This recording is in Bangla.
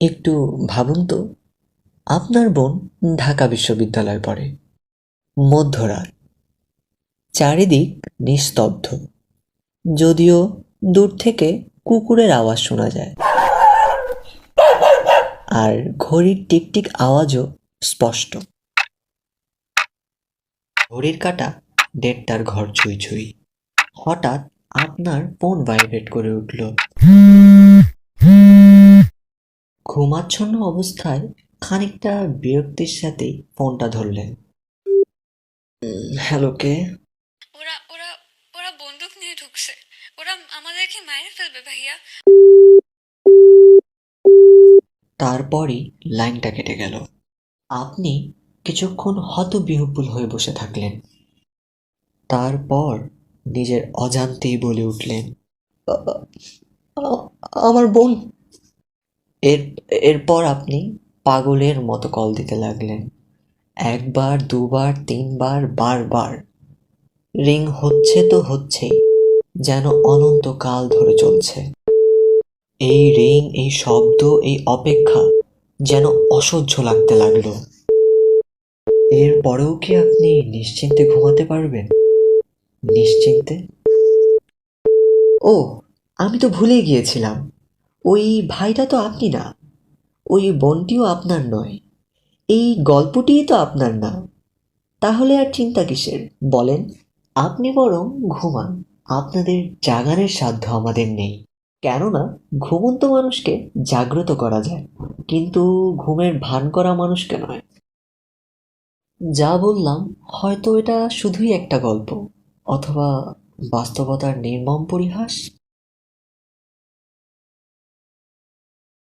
একটু ভাবুন তো, আপনার বোন ঢাকা বিশ্ববিদ্যালয়ে পড়ে। মধ্যরাত, চারিদিক নিস্তব্ধ, যদিও দূর থেকে কুকুরের আওয়াজ শোনা যায়, আর ঘড়ির টিকটিক আওয়াজও স্পষ্ট। ঘড়ির কাঁটা 1:30টার ঘর ছুঁই ছুঁই। হঠাৎ আপনার ফোন ভাইব্রেট করে উঠল। ঘুমাচ্ছন্ন অবস্থায় খানিকটা বিরক্তির সাথেই ফোনটা ধরলেন। হ্যালো, কে? ওরা ওরা ওরা বন্দুক নিয়ে ঢুকছে। ওরা আমাদেরকে মাইরে ফেলবে ভাইয়া। তারপরই লাইনটা কেটে গেল। আপনি কিছুক্ষণ হতবিহ্বল হয়ে বসে থাকলেন। তারপর নিজের অজান্তেই বলে উঠলেন, "আ- আ- আমার বোন।" এর এরপর আপনি পাগলের মতো কল দিতে লাগলেন। একবার, দুবার, তিনবার, বারবার। রিং হচ্ছে তো হচ্ছেই, যেন অনন্তকাল ধরে চলছে। এই রিং, এই শব্দ, এই অপেক্ষা যেন অসহ্য লাগতে লাগলো। এরপরেও কি আপনি নিশ্চিন্তে ঘুমাতে পারবেন? নিশ্চিন্তে? ও, আমি তো ভুলেই গিয়েছিলাম। ওই ভাইটা তো আপনি না, ওই বোনটিও আপনার নয়, এই গল্পটিই তো আপনার না। তাহলে আর চিন্তা কিসের বলেন? আপনি বরং ঘুমান। আপনাদের জাগানোর সাধ্য আমাদের নেই। কেননা ঘুমন্ত মানুষকে জাগ্রত করা যায়, কিন্তু ঘুমের ভান করা মানুষকে নয়। যা বললাম হয়তো এটা শুধুই একটা গল্প, অথবা বাস্তবতার নির্মম পরিহাস।